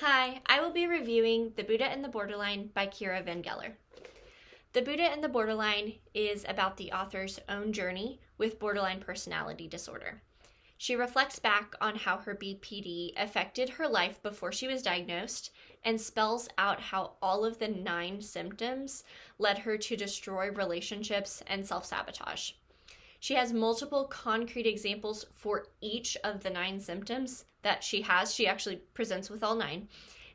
Hi, I will be reviewing The Buddha and the Borderline by Kiera van Gelder. The Buddha and the Borderline is about the author's own journey with borderline personality disorder. She reflects back on how her BPD affected her life before she was diagnosed and spells out how all of the 9 symptoms led her to destroy relationships and self-sabotage. She has multiple concrete examples for each of the 9 symptoms that she has. She actually presents with all 9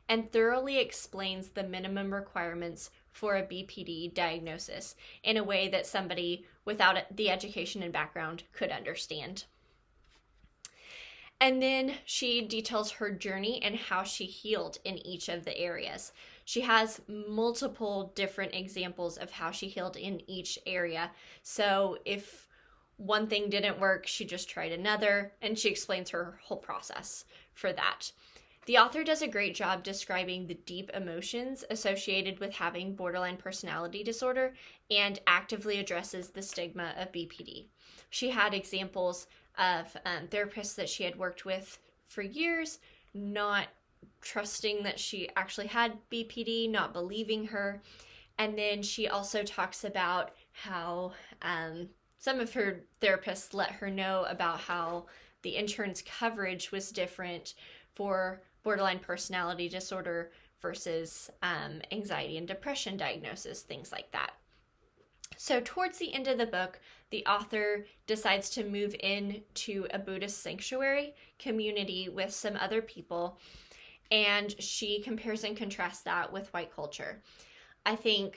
and thoroughly explains the minimum requirements for a BPD diagnosis in a way that somebody without the education and background could understand. And then she details her journey and how she healed in each of the areas. She has multiple different examples of how she healed in each area. So if one thing didn't work, she just tried another, and she explains her whole process for that. The author does a great job describing the deep emotions associated with having borderline personality disorder and actively addresses the stigma of BPD. She had examples of therapists that she had worked with for years, not trusting that she actually had BPD, not believing her. And then she also talks about how some of her therapists let her know about how the insurance coverage was different for borderline personality disorder versus anxiety and depression diagnosis, things like that. So towards the end of the book, the author decides to move into a Buddhist sanctuary community with some other people, and she compares and contrasts that with white culture. I think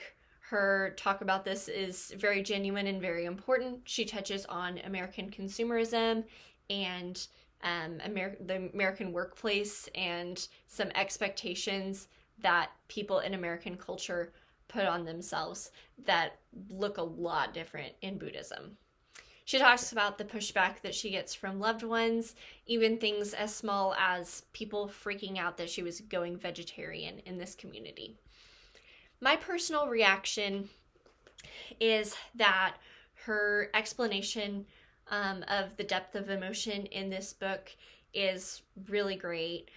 her talk about this is very genuine and very important. She touches on American consumerism and the American workplace and some expectations that people in American culture put on themselves that look a lot different in Buddhism. She talks about the pushback that she gets from loved ones, even things as small as people freaking out that she was going vegetarian in this community. My personal reaction is that her explanation of the depth of emotion in this book is really great.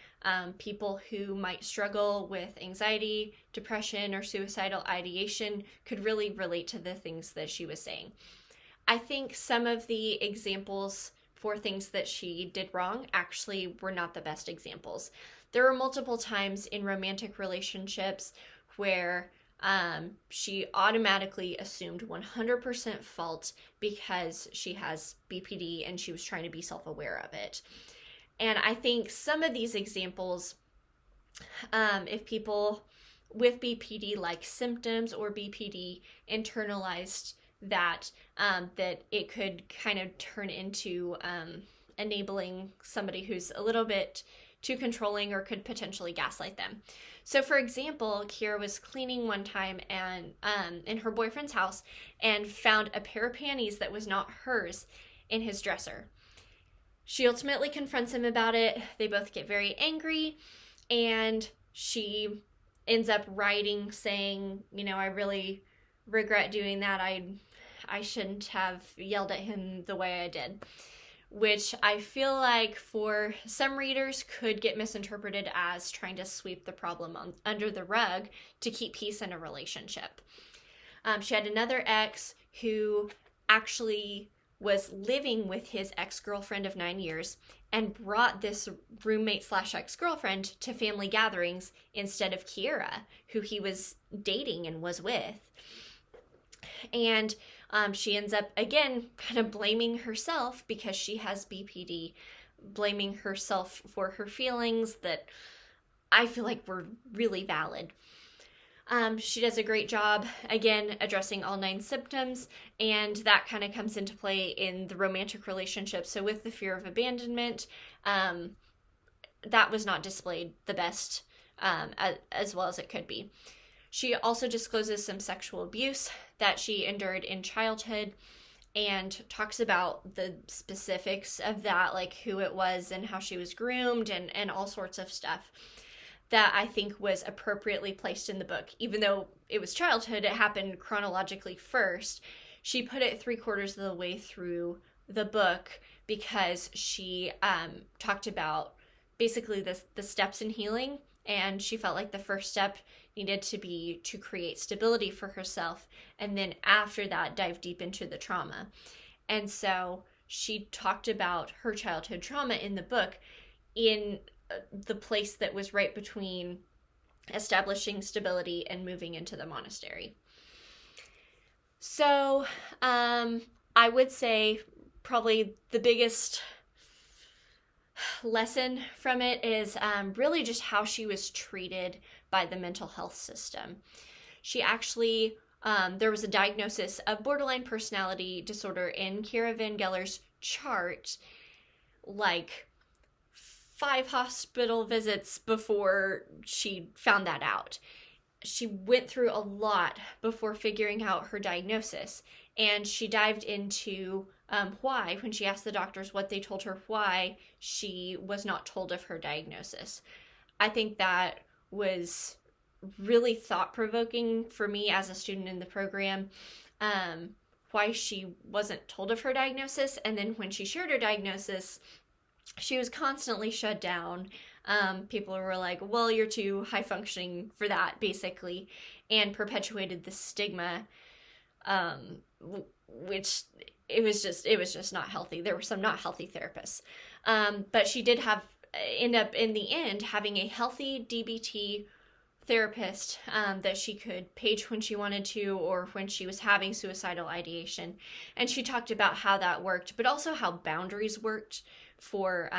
People who might struggle with anxiety, depression, or suicidal ideation could really relate to the things that she was saying. I think some of the examples for things that she did wrong actually were not the best examples. There were multiple times in romantic relationships where she automatically assumed 100% fault because she has BPD and she was trying to be self-aware of it. And I think some of these examples, if people with BPD like symptoms or BPD internalized that it could kind of turn into enabling somebody who's a little bit too controlling or could potentially gaslight them. So for example, Kiera was cleaning one time and in her boyfriend's house and found a pair of panties that was not hers in his dresser. She ultimately confronts him about it. They both get very angry, and she ends up writing saying, I really regret doing that. I shouldn't have yelled at him the way I did, which I feel like for some readers could get misinterpreted as trying to sweep the problem under the rug to keep peace in a relationship. She had another ex who actually was living with his ex-girlfriend of 9 years and brought this roommate/ex-girlfriend to family gatherings instead of Kiera, who he was dating and was with. And she ends up, again, kind of blaming herself because she has BPD, blaming herself for her feelings that I feel like were really valid. She does a great job, again, addressing all 9 symptoms, and that kind of comes into play in the romantic relationship. So with the fear of abandonment, that was not displayed the best as well as it could be. She also discloses some sexual abuse that she endured in childhood and talks about the specifics of that, like who it was and how she was groomed and all sorts of stuff that I think was appropriately placed in the book. Even though it was childhood, it happened chronologically first. She put it 3/4 of the way through the book because she talked about basically the steps in healing and she felt like the first step needed to be to create stability for herself, and then after that dive deep into the trauma. And so she talked about her childhood trauma in the book in the place that was right between establishing stability and moving into the monastery. So I would say probably the biggest lesson from it is really just how she was treated by the mental health system. She actually, there was a diagnosis of borderline personality disorder in Kiera van Gelder's chart, like 5 hospital visits before she found that out. She went through a lot before figuring out her diagnosis, and she dived into why, when she asked the doctors what they told her, why she was not told of her diagnosis. I think that was really thought-provoking for me as a student in the program, why she wasn't told of her diagnosis, and then when she shared her diagnosis, she was constantly shut down. People were like, well, you're too high functioning for that, basically, and perpetuated the stigma, which it was just not healthy. There were some not healthy therapists. But she did end up in the end having a healthy DBT therapist that she could page when she wanted to, or when she was having suicidal ideation. And she talked about how that worked, but also how boundaries worked for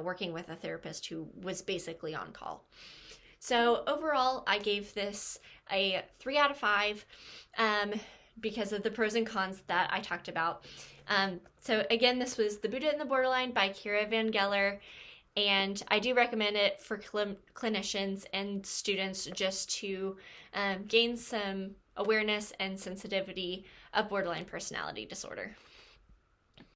working with a therapist who was basically on call. So overall, I gave this a 3 out of 5 because of the pros and cons that I talked about. So again, this was The Buddha and the Borderline by Kiera van Gelder, and I do recommend it for clinicians and students just to gain some awareness and sensitivity of borderline personality disorder.